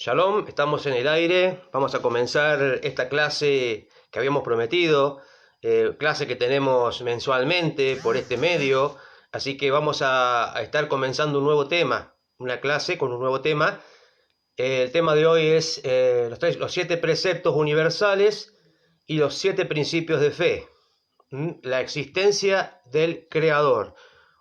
Shalom, estamos en el aire, vamos a comenzar esta clase que habíamos prometido, clase que tenemos mensualmente por este medio, así que vamos a estar comenzando un nuevo tema, una clase con un nuevo tema. El tema de hoy es los 7 preceptos universales y los 7 principios de fe, la existencia del Creador.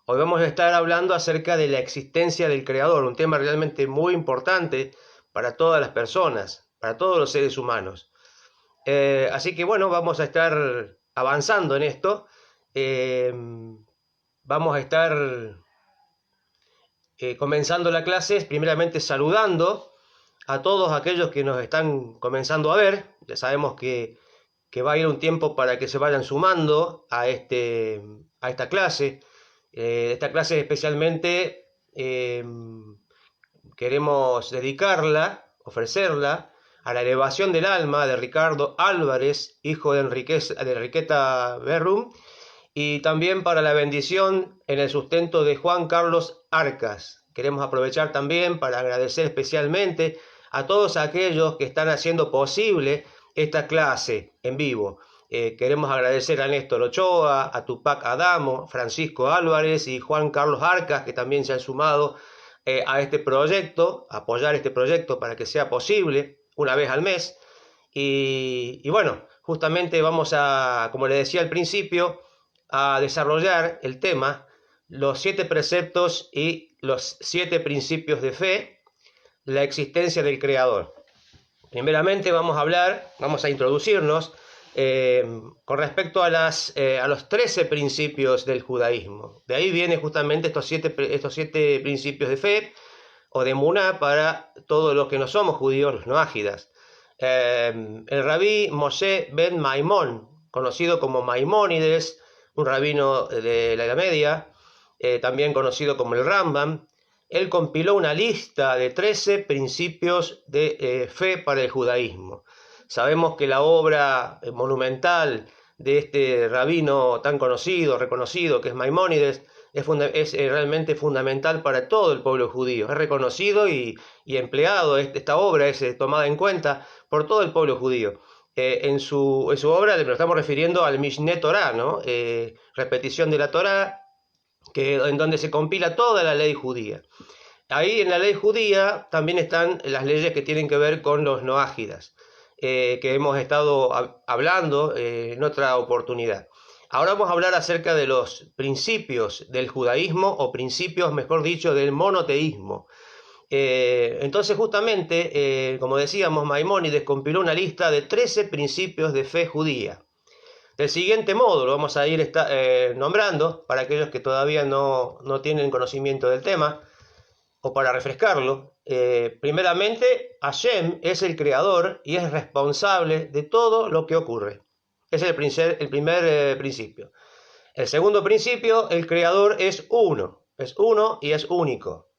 Hoy vamos a estar hablando acerca de la existencia del Creador, un tema realmente muy importante para todas las personas, para todos los seres humanos. Así que bueno, vamos a estar avanzando en esto. Vamos a estar comenzando la clase, primeramente saludando a todos aquellos que nos están comenzando a ver. Ya sabemos que va a ir un tiempo para que se vayan sumando a esta clase. Esta clase especialmente queremos dedicarla, ofrecerla, a la elevación del alma de Ricardo Álvarez, hijo de Enriqueta Berrum, y también para la bendición en el sustento de Juan Carlos Arcas. Queremos aprovechar también para agradecer especialmente a todos aquellos que están haciendo posible esta clase en vivo. Queremos agradecer a Néstor Ochoa, a Tupac Adamo, Francisco Álvarez y Juan Carlos Arcas, que también se han sumado a este proyecto, apoyar este proyecto para que sea posible una vez al mes. Y bueno, justamente vamos a, como le decía al principio, a desarrollar el tema, los 7 preceptos y los 7 principios de fe, la existencia del Creador. Primeramente vamos a introducirnos con respecto a los 13 principios del judaísmo. De ahí vienen justamente estos siete principios de fe o de emuná para todos los que no somos judíos, los noágidas. El rabí Moshe ben Maimón, conocido como Maimónides, un rabino de la Edad Media, también conocido como el Rambam, él compiló una lista de 13 principios de fe para el judaísmo. Sabemos que la obra monumental de este rabino tan conocido, reconocido, que es Maimónides, es realmente fundamental para todo el pueblo judío. Es reconocido y empleado, esta obra es tomada en cuenta por todo el pueblo judío. En su obra nos estamos refiriendo al Mishneh Torah, ¿no? Repetición de la Torah, en donde se compila toda la ley judía. Ahí en la ley judía también están las leyes que tienen que ver con los noágidas, que hemos estado hablando en otra oportunidad. Ahora vamos a hablar acerca de los principios del judaísmo, o principios, mejor dicho, del monoteísmo. Entonces, justamente, como decíamos, Maimónides compiló una lista de 13 principios de fe judía. Del siguiente modo, lo vamos a ir nombrando para aquellos que todavía no tienen conocimiento del tema, o para refrescarlo. Primeramente, Hashem es el creador y es responsable de todo lo que ocurre. Ese es el primer principio. El segundo principio, el creador es uno y es único.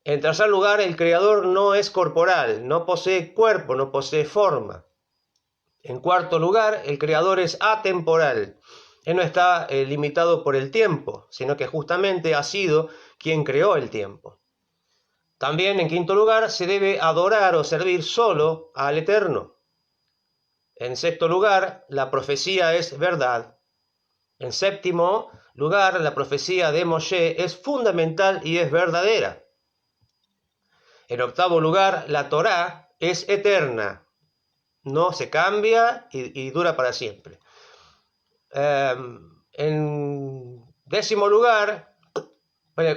En tercer lugar, el creador no es corporal, no posee cuerpo, no posee forma. En cuarto lugar, el creador es atemporal. Él no está limitado por el tiempo, sino que justamente ha sido quien creó el tiempo. También, en quinto lugar, se debe adorar o servir solo al Eterno. En sexto lugar, la profecía es verdad. En séptimo lugar, la profecía de Moshe es fundamental y es verdadera. En octavo lugar, la Torá es eterna. No se cambia y dura para siempre. En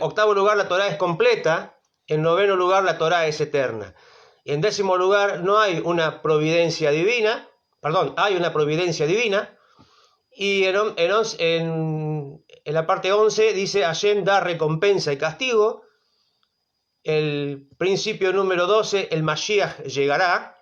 octavo lugar, la Torá es completa. En noveno lugar, la Torá es eterna. Y en décimo lugar, no hay una providencia divina. Hay una providencia divina. Y en la parte 11 dice: Hashem da recompensa y castigo. El principio número 12, el Mashiach llegará.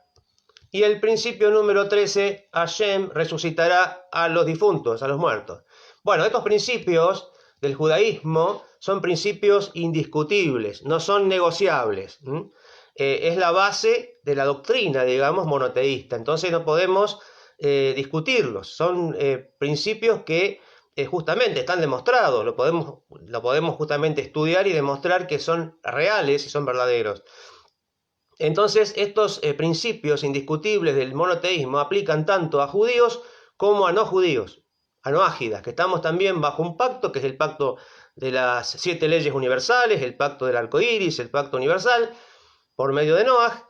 Y el principio número 13, Hashem resucitará a los difuntos, a los muertos. Bueno, estos principios del judaísmo son principios indiscutibles, no son negociables. Es la base de la doctrina, digamos, monoteísta. Entonces no podemos discutirlos. Son principios que justamente están demostrados. Lo podemos justamente estudiar y demostrar que son reales y son verdaderos. Entonces, estos principios indiscutibles del monoteísmo aplican tanto a judíos como a no judíos, a noágidas, que estamos también bajo un pacto, que es el pacto de las 7 leyes universales, el pacto del arco iris, el pacto universal, por medio de Noaj,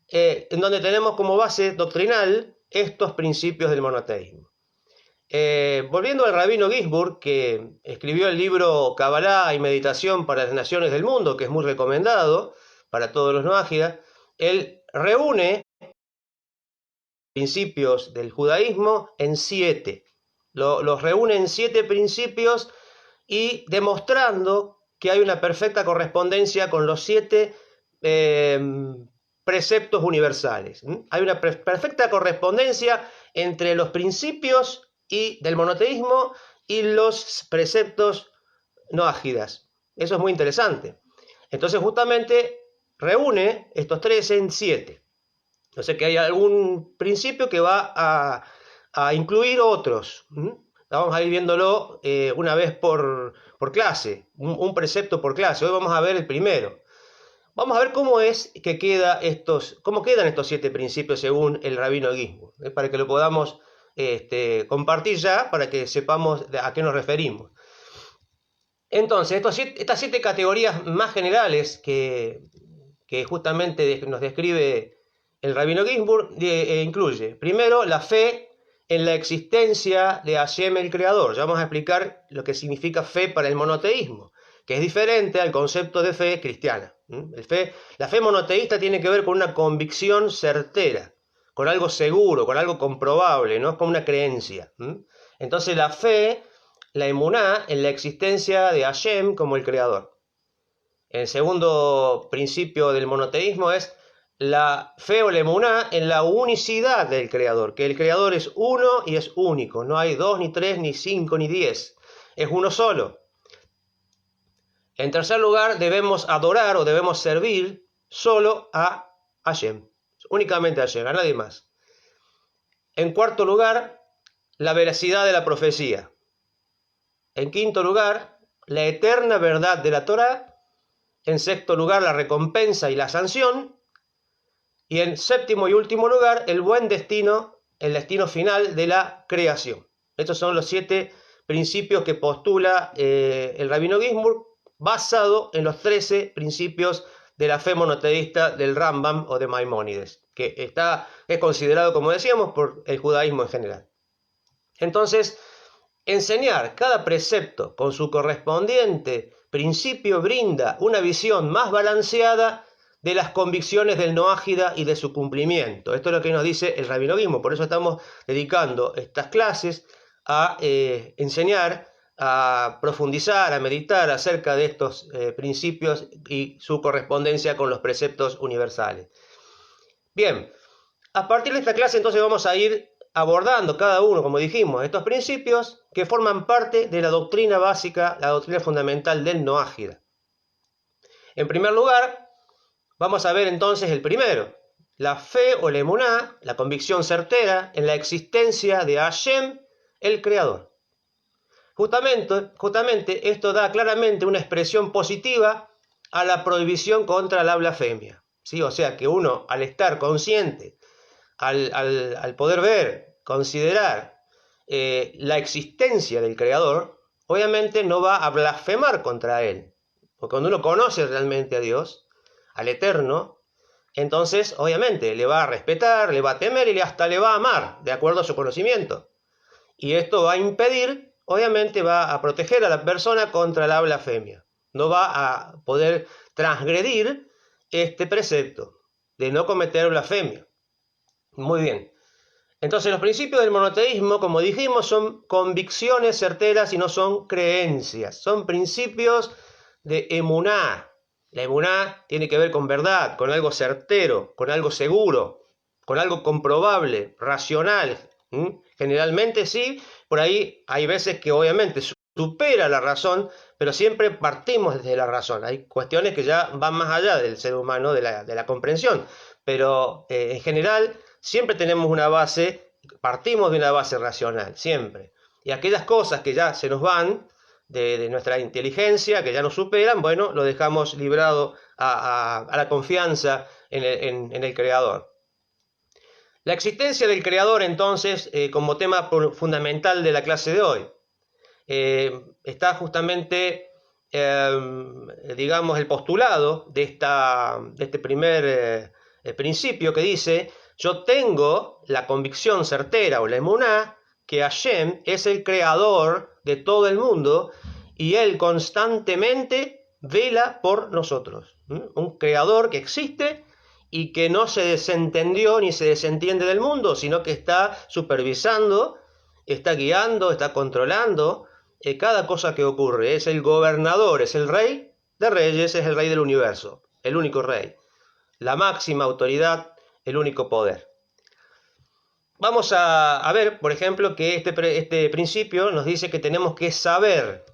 en donde tenemos como base doctrinal estos principios del monoteísmo. Volviendo al rabino Ginzburg, que escribió el libro Kabbalah y Meditación para las Naciones del Mundo, que es muy recomendado para todos los noágidas, él reúne principios del judaísmo en 7. Los reúne en 7 principios y demostrando que hay una perfecta correspondencia con los 7 preceptos universales. Hay una perfecta correspondencia entre los principios del monoteísmo y los preceptos noágidas. Eso es muy interesante. Entonces justamente reúne estos 3 en 7. O sea que hay algún principio que va a incluir otros. Vamos a ir viéndolo una vez por clase, un precepto por clase. Hoy vamos a ver el primero. Vamos a ver cómo quedan estos 7 principios según el rabino Ginzburg, para que lo podamos compartir ya, para que sepamos a qué nos referimos. Entonces, estas 7 categorías más generales que justamente nos describe el rabino Ginzburg, incluye, primero, la fe en la existencia de Hashem el Creador. Ya vamos a explicar lo que significa fe para el monoteísmo, que es diferente al concepto de fe cristiana. La fe monoteísta tiene que ver con una convicción certera, con algo seguro, con algo comprobable, no con una creencia. Entonces la fe, la emuná, en la existencia de Hashem como el Creador. El segundo principio del monoteísmo es la fe o la emuná en la unicidad del Creador, que el Creador es uno y es único, no hay 2, ni 3, ni 5, ni 10, es uno solo. En tercer lugar, debemos adorar o debemos servir solo a Hashem, únicamente a Hashem, a nadie más. En cuarto lugar, la veracidad de la profecía. En quinto lugar, la eterna verdad de la Torá. En sexto lugar, la recompensa y la sanción. Y en séptimo y último lugar, el buen destino, el destino final de la creación. Estos son los 7 principios que postula el rabino Ginzburg, basado en los 13 principios de la fe monoteísta del Rambam o de Maimónides, que es considerado, como decíamos, por el judaísmo en general. Entonces, enseñar cada precepto con su correspondiente principio brinda una visión más balanceada de las convicciones del noágida y de su cumplimiento. Esto es lo que nos dice el rabino Ginzburg. Por eso estamos dedicando estas clases a enseñar, a profundizar, a meditar acerca de estos principios y su correspondencia con los preceptos universales. Bien, a partir de esta clase entonces vamos a ir abordando cada uno, como dijimos, estos principios que forman parte de la doctrina básica, la doctrina fundamental del noágida. En primer lugar, vamos a ver entonces el primero, la fe o la emuná, la convicción certera en la existencia de Hashem, el Creador. Justamente esto da claramente una expresión positiva a la prohibición contra la blasfemia. ¿Sí? O sea que uno, al estar consciente, al poder ver, considerar la existencia del Creador, obviamente no va a blasfemar contra Él. Porque cuando uno conoce realmente a Dios, al Eterno, entonces obviamente le va a respetar, le va a temer y hasta le va a amar, de acuerdo a su conocimiento. Y esto va a impedir, obviamente va a proteger a la persona contra la blasfemia. No va a poder transgredir este precepto de no cometer blasfemia. Muy bien. Entonces los principios del monoteísmo, como dijimos, son convicciones certeras y no son creencias. Son principios de emuná. La emuná tiene que ver con verdad, con algo certero, con algo seguro, con algo comprobable, racional. Generalmente sí, por ahí hay veces que obviamente supera la razón, pero siempre partimos desde la razón. Hay cuestiones que ya van más allá del ser humano, de la comprensión, pero en general siempre tenemos una base, partimos de una base racional, siempre. Y aquellas cosas que ya se nos van de nuestra inteligencia, que ya nos superan, bueno, lo dejamos librado a la confianza en el Creador. La existencia del Creador, entonces, como tema fundamental de la clase de hoy, está justamente, digamos, el postulado de este primer principio que dice: yo tengo la convicción certera, o la emuná, que Hashem es el creador de todo el mundo y Él constantemente vela por nosotros. Un creador que existe y que no se desentendió ni se desentiende del mundo, sino que está supervisando, está guiando, está controlando cada cosa que ocurre. Es el gobernador, es el rey de reyes, es el rey del universo, el único rey, la máxima autoridad, el único poder. Vamos a ver, por ejemplo, que este principio nos dice que tenemos que saber,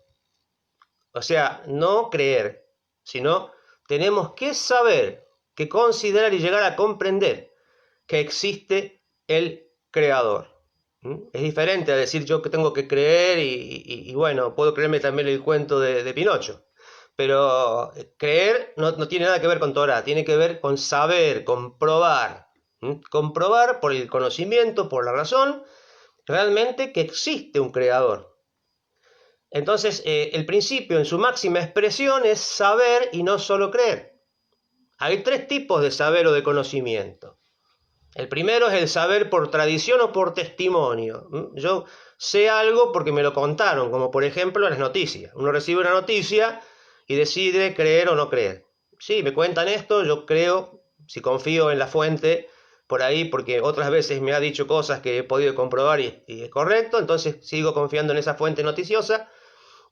o sea, no creer, sino tenemos que saber, que considerar y llegar a comprender que existe el Creador. Es diferente a decir yo que tengo que creer y bueno, puedo creerme también el cuento de Pinocho. Pero creer no tiene nada que ver con Torah, tiene que ver con saber, comprobar. Comprobar por el conocimiento, por la razón, realmente que existe un Creador. Entonces, el principio en su máxima expresión es saber y no solo creer. Hay tres tipos de saber o de conocimiento. El primero es el saber por tradición o por testimonio. Yo sé algo porque me lo contaron, como por ejemplo las noticias. Uno recibe una noticia y decide creer o no creer. Sí, me cuentan esto, yo creo, si confío en la fuente, por ahí, porque otras veces me ha dicho cosas que he podido comprobar y es correcto, entonces sigo confiando en esa fuente noticiosa.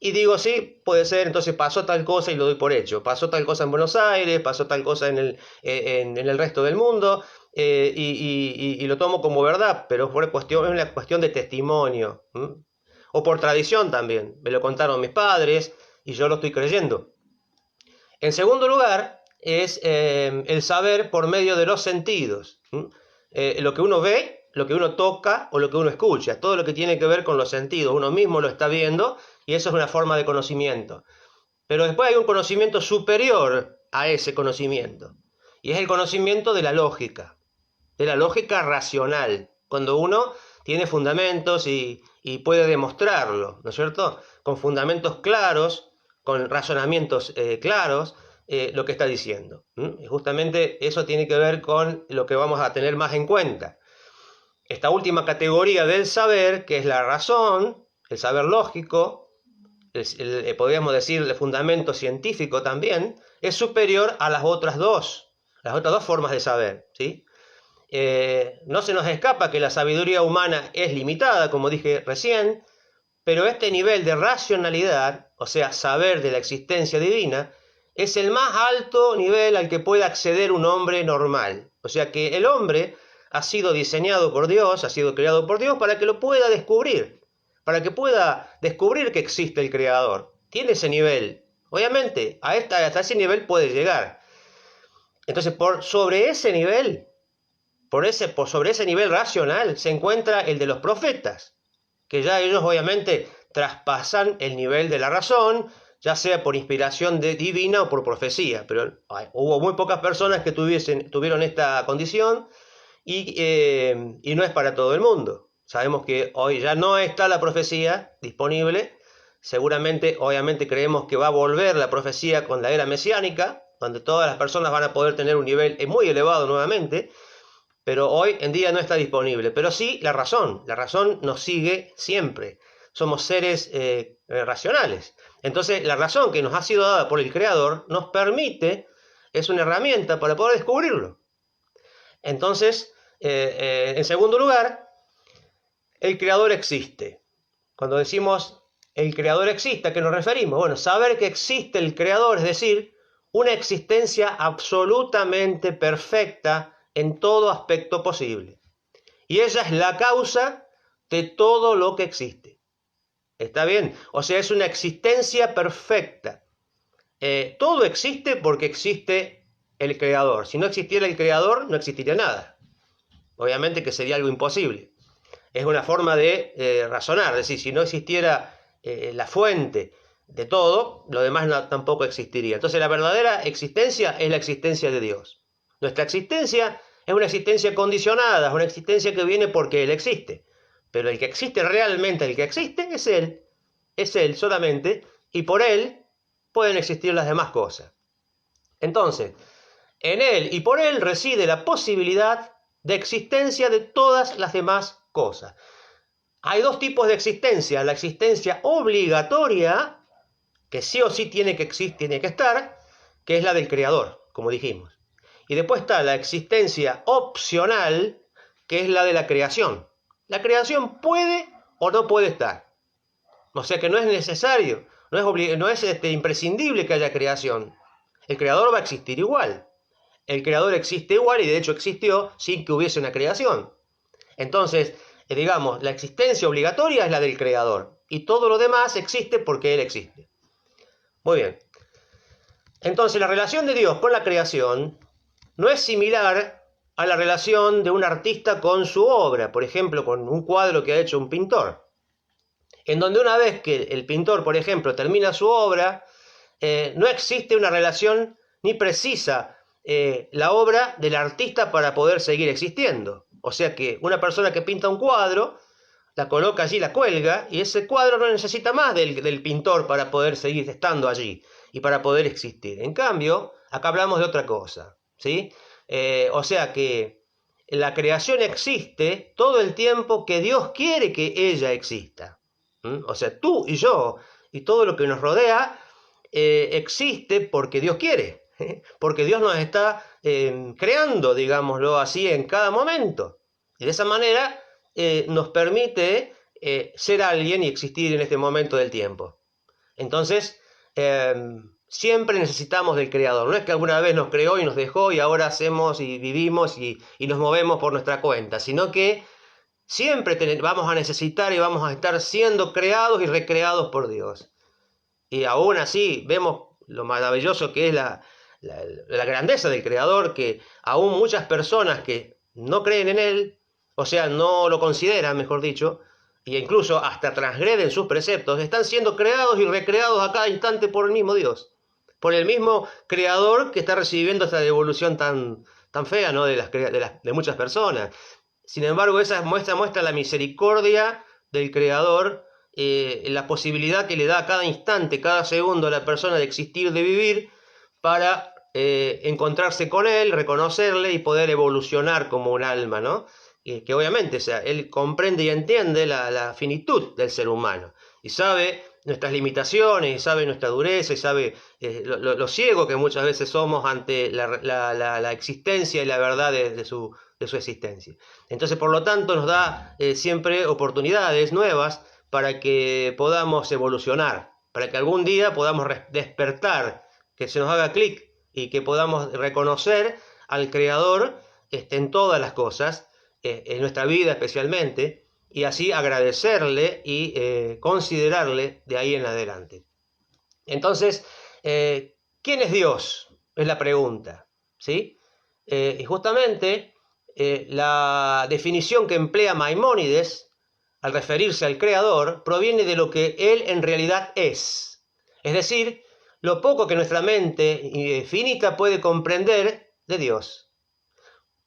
Y digo, sí, puede ser, entonces pasó tal cosa y lo doy por hecho. Pasó tal cosa en Buenos Aires, pasó tal cosa en el resto del mundo, y lo tomo como verdad, pero es una cuestión de testimonio. O por tradición también. Me lo contaron mis padres y yo lo estoy creyendo. En segundo lugar, es el saber por medio de los sentidos. Lo que uno ve, lo que uno toca o lo que uno escucha. Todo lo que tiene que ver con los sentidos. Uno mismo lo está viendo. Y eso es una forma de conocimiento. Pero después hay un conocimiento superior a ese conocimiento. Y es el conocimiento de la lógica racional. Cuando uno tiene fundamentos y puede demostrarlo, ¿no es cierto? Con fundamentos claros, con razonamientos claros, lo que está diciendo. Y justamente eso tiene que ver con lo que vamos a tener más en cuenta. Esta última categoría del saber, que es la razón, el saber lógico, podríamos decir el fundamento científico también, es superior a las otras dos formas de saber, ¿sí? No se nos escapa que la sabiduría humana es limitada, como dije recién, pero este nivel de racionalidad, o sea, saber de la existencia divina, es el más alto nivel al que puede acceder un hombre normal. O sea que el hombre ha sido diseñado por Dios, ha sido creado por Dios para que lo pueda descubrir. Para que pueda descubrir que existe el Creador. Tiene ese nivel. Obviamente, hasta ese nivel puede llegar. Entonces, sobre ese nivel racional, se encuentra el de los profetas, que ya ellos obviamente traspasan el nivel de la razón, ya sea por inspiración divina o por profecía. Pero hubo muy pocas personas que tuvieron esta condición y no es para todo el mundo. Sabemos que hoy ya no está la profecía disponible. Seguramente, obviamente, creemos que va a volver la profecía con la era mesiánica, donde todas las personas van a poder tener un nivel muy elevado nuevamente, pero hoy en día no está disponible. Pero sí la razón nos sigue siempre. Somos seres racionales. Entonces, la razón que nos ha sido dada por el Creador nos permite, es una herramienta para poder descubrirlo. Entonces, en segundo lugar, el Creador existe. Cuando decimos el Creador existe, ¿a qué nos referimos? Bueno, saber que existe el Creador, es decir, una existencia absolutamente perfecta en todo aspecto posible. Y ella es la causa de todo lo que existe. ¿Está bien? O sea, es una existencia perfecta. Todo existe porque existe el Creador. Si no existiera el Creador, no existiría nada. Obviamente que sería algo imposible. Es una forma de razonar, es decir, si no existiera la fuente de todo, lo demás tampoco existiría. Entonces la verdadera existencia es la existencia de Dios. Nuestra existencia es una existencia condicionada, es una existencia que viene porque Él existe. Pero el que existe realmente, el que existe es Él solamente, y por Él pueden existir las demás cosas. Entonces, en Él y por Él reside la posibilidad de existencia de todas las demás cosas. Hay dos tipos de existencia: la existencia obligatoria, que sí o sí tiene que existir, tiene que estar, que es la del creador, como dijimos. Y después está la existencia opcional, que es la de la creación. La creación puede o no puede estar. O sea que no es necesario, no es imprescindible que haya creación. El creador va a existir igual. El creador existe igual y de hecho existió sin que hubiese una creación. Entonces, digamos, la existencia obligatoria es la del creador. Y todo lo demás existe porque Él existe. Muy bien. Entonces la relación de Dios con la creación no es similar a la relación de un artista con su obra, por ejemplo, con un cuadro que ha hecho un pintor, en donde una vez que el pintor, por ejemplo, termina su obra, no existe una relación ni precisa la obra del artista para poder seguir existiendo. O sea que una persona que pinta un cuadro, la coloca allí, la cuelga, y ese cuadro no necesita más del pintor para poder seguir estando allí y para poder existir. En cambio, acá hablamos de otra cosa, ¿sí? O sea que la creación existe todo el tiempo que Dios quiere que ella exista. O sea, tú y yo y todo lo que nos rodea existe porque Dios quiere, porque Dios nos está creando, digámoslo así, en cada momento. Y de esa manera nos permite ser alguien y existir en este momento del tiempo. Entonces, siempre necesitamos del Creador. No es que alguna vez nos creó y nos dejó y ahora hacemos y vivimos y nos movemos por nuestra cuenta, sino que siempre vamos a necesitar y vamos a estar siendo creados y recreados por Dios. Y aún así vemos lo maravilloso que es la grandeza del Creador, que aún muchas personas que no creen en Él, o sea, no lo consideran, mejor dicho, e incluso hasta transgreden sus preceptos, están siendo creados y recreados a cada instante por el mismo Dios, por el mismo Creador que está recibiendo esta devolución tan fea, ¿no?, de muchas personas. Sin embargo, esa muestra la misericordia del Creador, la posibilidad que le da a cada instante, cada segundo a la persona de existir, de vivir, para encontrarse con Él, reconocerle y poder evolucionar como un alma, ¿no? Que obviamente, o sea, Él comprende y entiende la finitud del ser humano y sabe nuestras limitaciones, y sabe nuestra dureza, y sabe lo ciego que muchas veces somos ante la existencia y la verdad de su existencia. Entonces, por lo tanto, nos da siempre oportunidades nuevas para que podamos evolucionar, para que algún día podamos despertar, que se nos haga clic y que podamos reconocer al Creador en todas las cosas, en nuestra vida especialmente, y así agradecerle y considerarle de ahí en adelante. Entonces, ¿quién es Dios? Es la pregunta, ¿sí? Y justamente la definición que emplea Maimónides al referirse al Creador proviene de lo que Él en realidad es. Es decir, lo poco que nuestra mente finita puede comprender de Dios.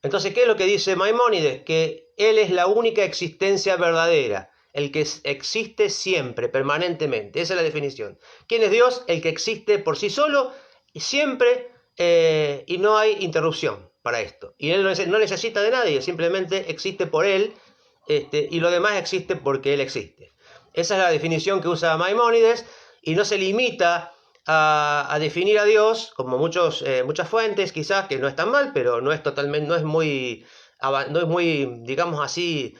Entonces, ¿qué es lo que dice Maimónides? Que Él es la única existencia verdadera, el que existe siempre, permanentemente. Esa es la definición. ¿Quién es Dios? El que existe por sí solo, siempre, y no hay interrupción para esto. Y Él no necesita de nadie, simplemente existe por Él, y lo demás existe porque Él existe. Esa es la definición que usa Maimónides, y no se limita a definir a Dios como muchas fuentes, quizás, que no están mal, pero no es muy, digamos así,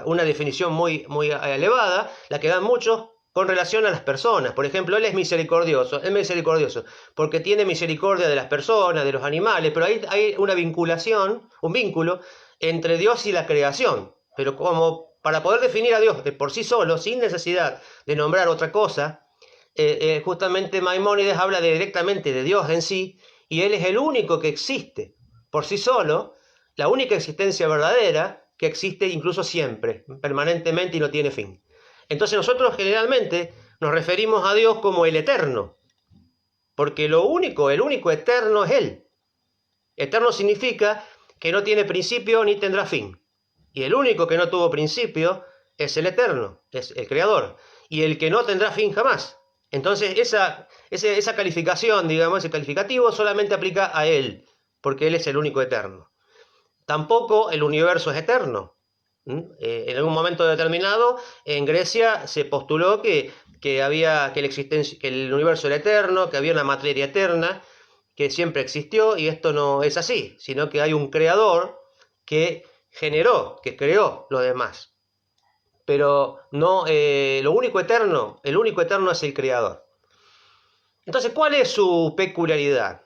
una definición muy elevada, la que dan muchos con relación a las personas. Por ejemplo, Él es misericordioso porque tiene misericordia de las personas, de los animales, pero ahí hay una vinculación, un vínculo entre Dios y la creación. Pero como para poder definir a Dios de por sí solo, sin necesidad de nombrar otra cosa, justamente Maimónides habla directamente de Dios en sí, y Él es el único que existe por sí solo, la única existencia verdadera que existe incluso siempre, permanentemente y no tiene fin. Entonces nosotros generalmente nos referimos a Dios como el eterno, porque el único eterno es Él. Eterno significa que no tiene principio ni tendrá fin. Y el único que no tuvo principio es el eterno, es el creador. Y el que no tendrá fin jamás. Entonces esa calificación, digamos, ese calificativo solamente aplica a Él, porque Él es el único eterno. Tampoco el universo es eterno. En algún momento determinado, en Grecia se postuló que el universo era eterno, que había una materia eterna, que siempre existió, y esto no es así, sino que hay un creador que que creó lo demás. Pero no, el único eterno es el creador. Entonces, ¿cuál es su peculiaridad?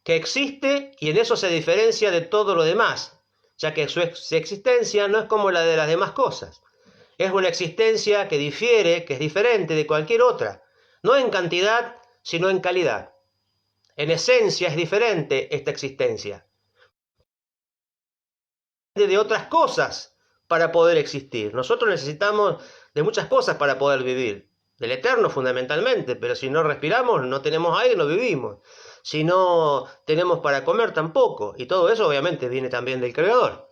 Que existe y en eso se diferencia de todo lo demás, ya que su existencia no es como la de las demás cosas. Es una existencia que difiere, que es diferente de cualquier otra, no en cantidad, sino en calidad. En esencia es diferente esta existencia de otras cosas para poder existir. Nosotros necesitamos de muchas cosas para poder vivir, del eterno fundamentalmente, pero si no respiramos, no tenemos aire, no vivimos. Si no tenemos para comer tampoco, y todo eso obviamente viene también del Creador.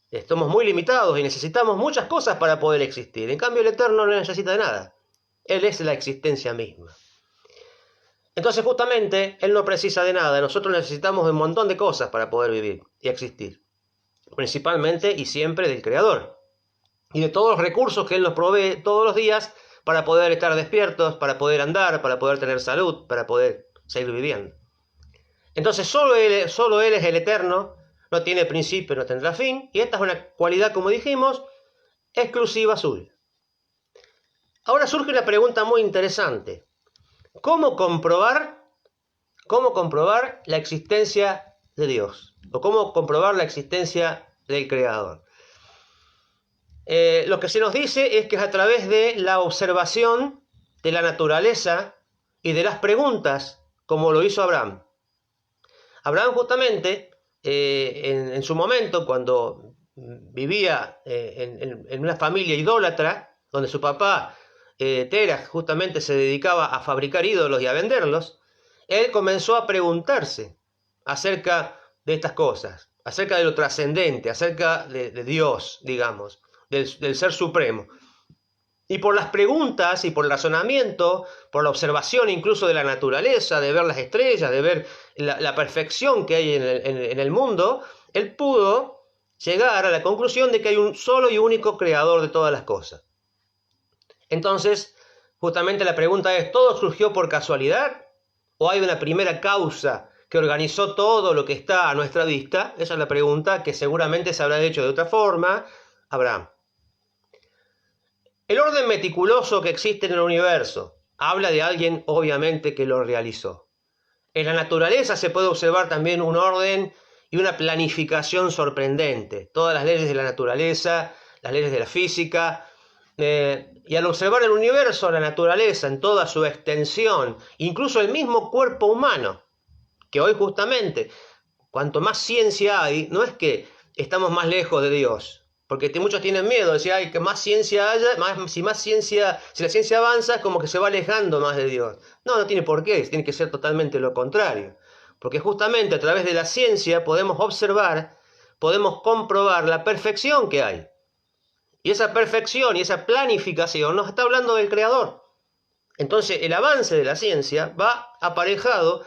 Estamos muy limitados y necesitamos muchas cosas para poder existir. En cambio el eterno no necesita de nada. Él es la existencia misma. Entonces justamente Él no precisa de nada. Nosotros necesitamos de un montón de cosas para poder vivir y existir. Principalmente y siempre del Creador. Y de todos los recursos que Él nos provee todos los días para poder estar despiertos, para poder andar, para poder tener salud, para poder seguir viviendo. Entonces solo Él es el eterno, no tiene principio, no tendrá fin, y esta es una cualidad, como dijimos, exclusiva suya. Ahora surge una pregunta muy interesante. ¿Cómo comprobar la existencia de Dios? ¿O cómo comprobar la existencia del Creador? Lo que se nos dice es que es a través de la observación de la naturaleza y de las preguntas, como lo hizo Abraham. Abraham justamente, en su momento, cuando vivía en una familia idólatra, donde su papá, Terah, justamente se dedicaba a fabricar ídolos y a venderlos, él comenzó a preguntarse acerca de estas cosas, acerca de lo trascendente, acerca de Dios, digamos, del Ser Supremo. Y por las preguntas y por el razonamiento, por la observación incluso de la naturaleza, de ver las estrellas, de ver la perfección que hay en el mundo, él pudo llegar a la conclusión de que hay un solo y único creador de todas las cosas. Entonces, justamente la pregunta es, ¿todo surgió por casualidad? ¿O hay una primera causa que organizó todo lo que está a nuestra vista? Esa es la pregunta que seguramente se habrá hecho de otra forma Abraham. El orden meticuloso que existe en el universo habla de alguien obviamente que lo realizó. En la naturaleza se puede observar también un orden y una planificación sorprendente. Todas las leyes de la naturaleza, las leyes de la física, y al observar el universo, la naturaleza en toda su extensión, incluso el mismo cuerpo humano, que hoy justamente, cuanto más ciencia hay, no es que estamos más lejos de Dios, porque muchos tienen miedo, decir, ay, que más ciencia haya, si la ciencia avanza, es como que se va alejando más de Dios. No tiene por qué, tiene que ser totalmente lo contrario, porque justamente a través de la ciencia podemos observar, podemos comprobar la perfección que hay. Y esa perfección y esa planificación nos está hablando del Creador. Entonces el avance de la ciencia va aparejado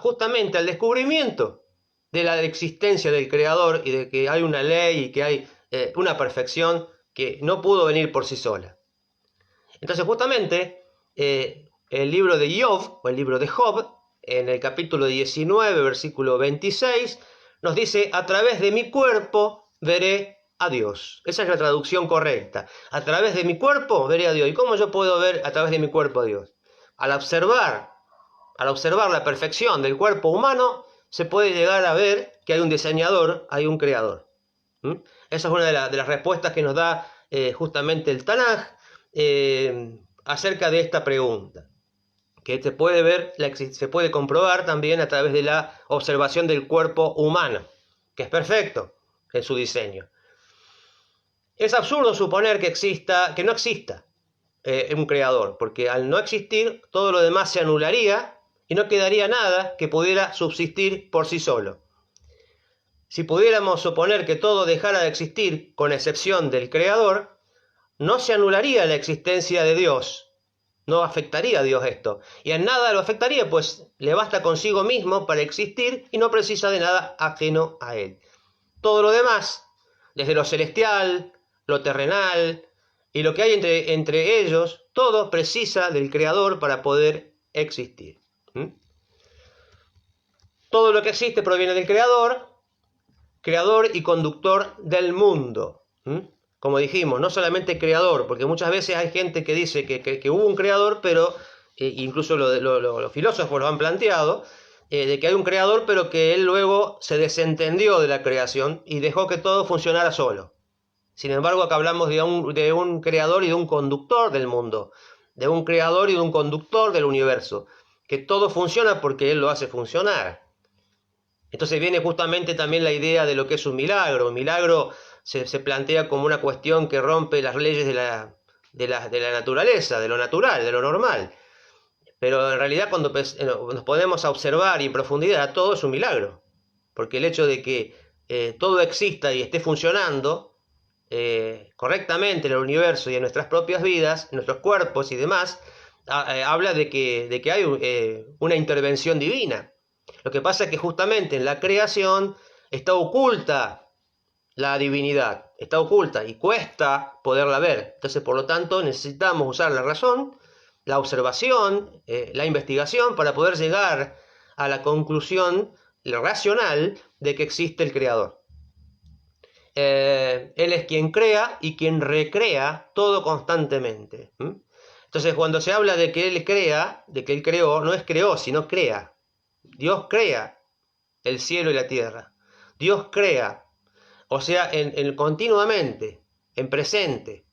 justamente al descubrimiento de la existencia del Creador y de que hay una ley y que hay una perfección que no pudo venir por sí sola. Entonces justamente el libro de Job, o el libro de Job, en el capítulo 19, versículo 26, nos dice, a través de mi cuerpo veré a Dios. Esa es la traducción correcta. A través de mi cuerpo veré a Dios. ¿Y cómo yo puedo ver a través de mi cuerpo a Dios? Al observar la perfección del cuerpo humano, se puede llegar a ver que hay un diseñador, hay un creador. Esa es una de las respuestas que nos da justamente el Tanaj acerca de esta pregunta, que se puede comprobar también a través de la observación del cuerpo humano, que es perfecto en su diseño. Es absurdo suponer que no exista un creador, porque al no existir todo lo demás se anularía y no quedaría nada que pudiera subsistir por sí solo. Si pudiéramos suponer que todo dejara de existir con excepción del creador, no se anularía la existencia de Dios, no afectaría a Dios esto, y en nada lo afectaría, pues le basta consigo mismo para existir y no precisa de nada ajeno a él. Todo lo demás, desde lo celestial, lo terrenal y lo que hay entre ellos, todo precisa del creador para poder existir. Todo lo que existe proviene del creador y conductor del mundo. Como dijimos, no solamente creador, porque muchas veces hay gente que dice que hubo un creador, pero incluso los filósofos lo han planteado, de que hay un creador, pero que él luego se desentendió de la creación y dejó que todo funcionara solo. Sin embargo, acá hablamos de un creador y de un conductor del mundo, de un creador y de un conductor del universo, que todo funciona porque él lo hace funcionar. Entonces viene justamente también la idea de lo que es un milagro. Un milagro se plantea como una cuestión que rompe las leyes de la naturaleza, de lo natural, de lo normal. Pero en realidad cuando nos ponemos a observar y en profundidad, todo es un milagro. Porque el hecho de que todo exista y esté funcionando correctamente en el universo y en nuestras propias vidas, en nuestros cuerpos y demás, habla de que hay una intervención divina. Lo que pasa es que justamente en la creación está oculta la divinidad, está oculta y cuesta poderla ver. Entonces, por lo tanto, necesitamos usar la razón, la observación, la investigación para poder llegar a la conclusión racional de que existe el creador. Él es quien crea y quien recrea todo constantemente. Entonces, cuando se habla de que él crea, de que él creó, no es creó, sino crea. Dios crea el cielo y la tierra. Dios crea, o sea, continuamente, en presente.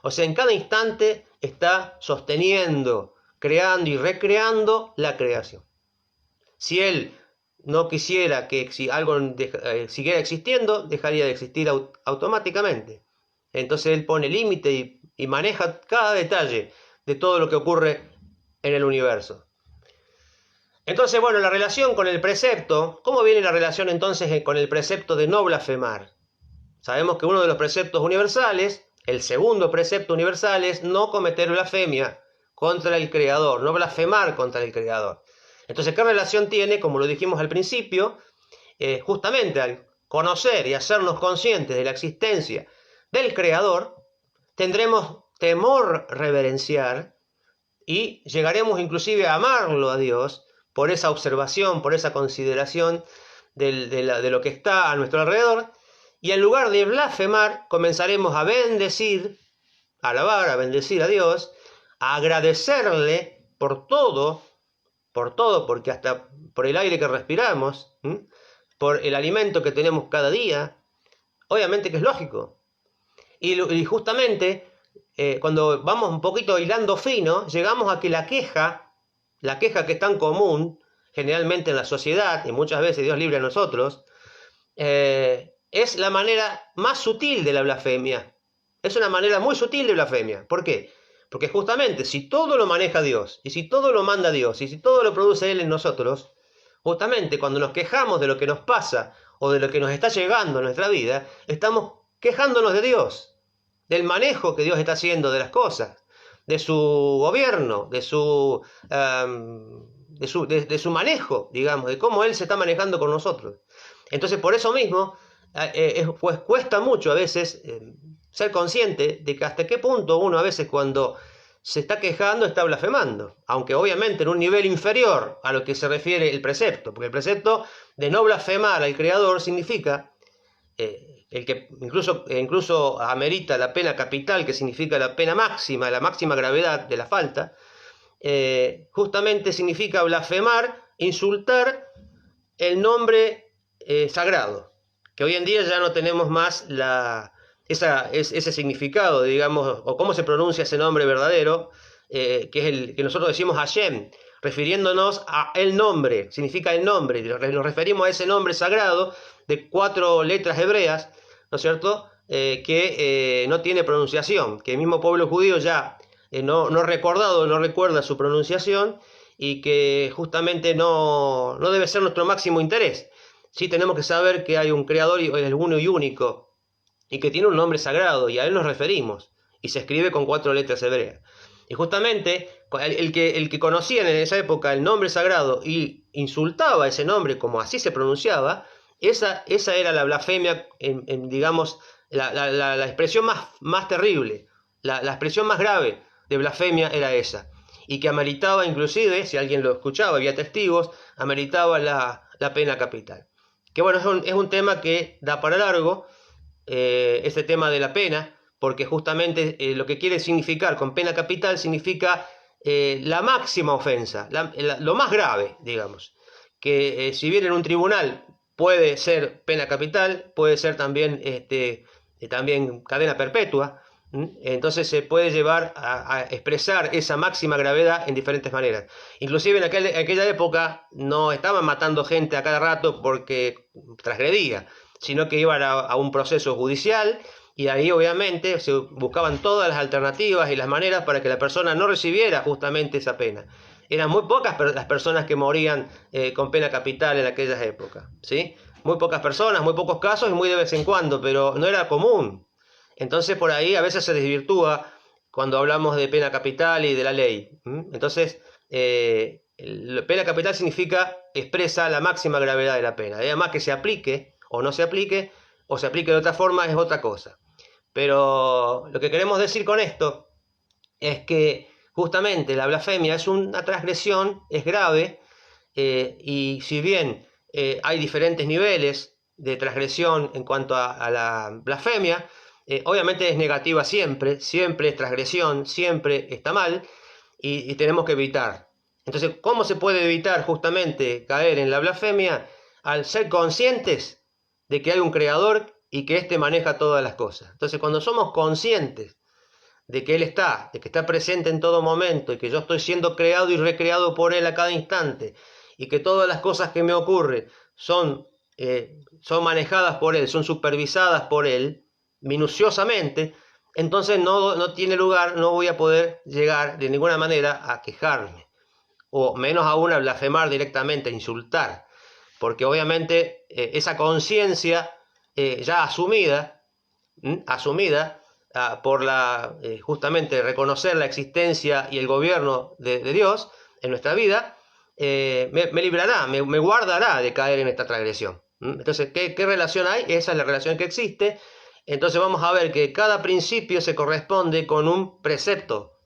O sea, en cada instante está sosteniendo, creando y recreando la creación. Si Él no quisiera que algo siguiera existiendo, dejaría de existir automáticamente. Entonces Él pone límite y maneja cada detalle de todo lo que ocurre en el universo. Entonces, bueno, la relación con el precepto, ¿cómo viene la relación entonces con el precepto de no blasfemar? Sabemos que uno de los preceptos universales, el segundo precepto universal es no cometer blasfemia contra el Creador, no blasfemar contra el Creador. Entonces, ¿qué relación tiene, como lo dijimos al principio, justamente al conocer y hacernos conscientes de la existencia del Creador, tendremos temor reverenciar y llegaremos inclusive a amarlo a Dios, por esa observación, por esa consideración de lo que está a nuestro alrededor, y en lugar de blasfemar, comenzaremos a bendecir, a alabar, a bendecir a Dios, a agradecerle por todo, porque hasta por el aire que respiramos, por el alimento que tenemos cada día, obviamente que es lógico. Y justamente, cuando vamos un poquito hilando fino, llegamos a que la queja que es tan común generalmente en la sociedad, y muchas veces Dios libre a nosotros, es la manera más sutil de la blasfemia. Es una manera muy sutil de blasfemia. ¿Por qué? Porque justamente si todo lo maneja Dios, y si todo lo manda Dios, y si todo lo produce Él en nosotros, justamente cuando nos quejamos de lo que nos pasa o de lo que nos está llegando en nuestra vida, estamos quejándonos de Dios, del manejo que Dios está haciendo de las cosas, de su gobierno, de su manejo, digamos, de cómo Él se está manejando con nosotros. Entonces, por eso mismo, pues cuesta mucho a veces ser consciente de que hasta qué punto uno a veces cuando se está quejando está blasfemando, aunque obviamente en un nivel inferior a lo que se refiere el precepto, porque el precepto de no blasfemar al Creador significa el que incluso amerita la pena capital, que significa la pena máxima, la máxima gravedad de la falta, justamente significa blasfemar, insultar el nombre sagrado, que hoy en día ya no tenemos más ese significado, digamos, o cómo se pronuncia ese nombre verdadero, que es el que nosotros decimos Hashem, refiriéndonos a el nombre, significa el nombre, nos referimos a ese nombre sagrado de 4 letras hebreas, ¿no es cierto?, que no tiene pronunciación, que el mismo pueblo judío ya no recordado, no recuerda su pronunciación y que justamente no debe ser nuestro máximo interés. Sí tenemos que saber que hay un creador y el uno y único y que tiene un nombre sagrado y a él nos referimos y se escribe con 4 letras hebreas. Y justamente el que conocía en esa época el nombre sagrado y insultaba ese nombre como así se pronunciaba, esa era la blasfemia, digamos, la expresión más terrible, la expresión más grave de blasfemia era esa. Y que ameritaba inclusive, si alguien lo escuchaba, había testigos, ameritaba la pena capital. Que bueno, es un tema que da para largo, este tema de la pena, porque justamente lo que quiere significar con pena capital significa la máxima ofensa, lo más grave, digamos. Que si bien en un tribunal puede ser pena capital, puede ser también, también cadena perpetua, entonces se puede llevar a expresar esa máxima gravedad en diferentes maneras. Inclusive en aquella época no estaban matando gente a cada rato porque transgredía, sino que iban a un proceso judicial y ahí obviamente se buscaban todas las alternativas y las maneras para que la persona no recibiera justamente esa pena. Eran muy pocas las personas que morían con pena capital en aquellas épocas, ¿sí? Muy pocas personas, muy pocos casos y muy de vez en cuando, pero no era común. Entonces por ahí a veces se desvirtúa cuando hablamos de pena capital y de la ley. Entonces, pena capital significa, expresa la máxima gravedad de la pena. Además que se aplique o no se aplique, o se aplique de otra forma, es otra cosa. Pero lo que queremos decir con esto es que justamente la blasfemia es una transgresión, es grave, y si bien hay diferentes niveles de transgresión en cuanto a la blasfemia, obviamente es negativa siempre, siempre es transgresión, siempre está mal y tenemos que evitar. Entonces, ¿cómo se puede evitar justamente caer en la blasfemia? Al ser conscientes de que hay un creador y que éste maneja todas las cosas. Entonces, cuando somos conscientes de que Él está, de que está presente en todo momento y que yo estoy siendo creado y recreado por Él a cada instante y que todas las cosas que me ocurren son manejadas por Él, son supervisadas por Él minuciosamente, entonces no tiene lugar, no voy a poder llegar de ninguna manera a quejarme o menos aún a blasfemar directamente, a insultar, porque obviamente esa conciencia ya asumida por justamente reconocer la existencia y el gobierno de Dios en nuestra vida, me librará, me guardará de caer en esta transgresión. Entonces, ¿qué relación hay? Esa es la relación que existe. Entonces vamos a ver que cada principio se corresponde con un precepto.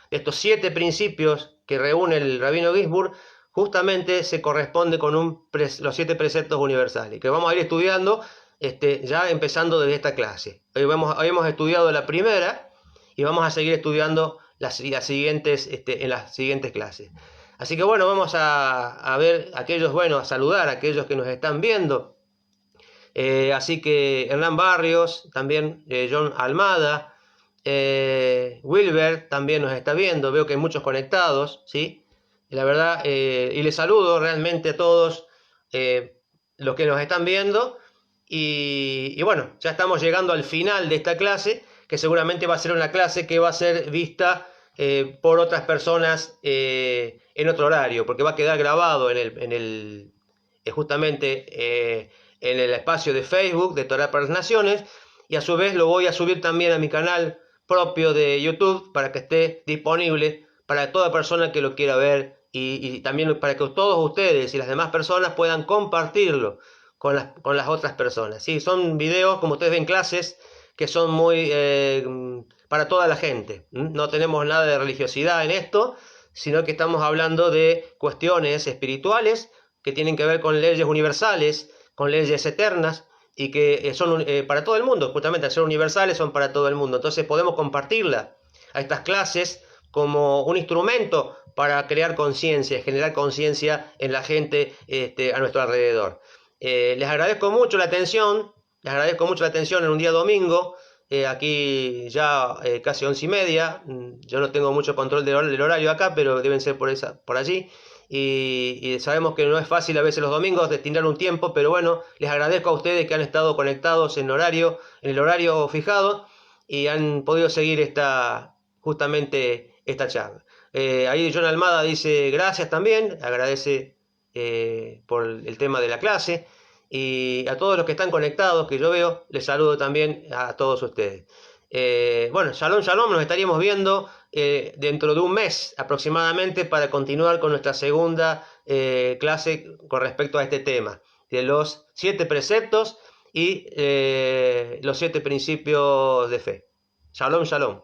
Estos 7 principios que reúne el Rabino Ginzburg justamente se corresponde con los 7 preceptos universales, que vamos a ir estudiando ya empezando desde esta clase. Hoy hemos estudiado la primera y vamos a seguir estudiando las siguientes, en las siguientes clases. Así que bueno, vamos a ver aquellos, bueno, a saludar a aquellos que nos están viendo. Así que Hernán Barrios, también John Almada, Wilber también nos está viendo, veo que hay muchos conectados, ¿sí? Y la verdad, y les saludo realmente a todos los que nos están viendo. Y bueno, ya estamos llegando al final de esta clase, que seguramente va a ser una clase que va a ser vista por otras personas en otro horario, porque va a quedar grabado justamente en el espacio de Facebook de Torah para las Naciones, y a su vez lo voy a subir también a mi canal propio de YouTube para que esté disponible para toda persona que lo quiera ver y también para que todos ustedes y las demás personas puedan compartirlo con las otras personas. Sí, son videos, como ustedes ven, clases que son muy para toda la gente. No tenemos nada de religiosidad en esto, sino que estamos hablando de cuestiones espirituales que tienen que ver con leyes universales, con leyes eternas, y que son para todo el mundo. Justamente al ser universales son para todo el mundo. Entonces podemos compartirla a estas clases como un instrumento para crear conciencia, generar conciencia en la gente a nuestro alrededor. Les agradezco mucho la atención, en un día domingo, aquí ya casi 11:30. Yo no tengo mucho control del horario acá, pero deben ser por allí. Y sabemos que no es fácil a veces los domingos destinar un tiempo, pero bueno, les agradezco a ustedes que han estado conectados en el horario fijado y han podido seguir justamente esta charla. Ahí John Almada dice gracias también, agradece por el tema de la clase. Y a todos los que están conectados, que yo veo, les saludo también a todos ustedes. Bueno, shalom, shalom, nos estaríamos viendo dentro de un mes aproximadamente para continuar con nuestra segunda clase con respecto a este tema, de los 7 preceptos y los 7 principios de fe. Shalom, shalom.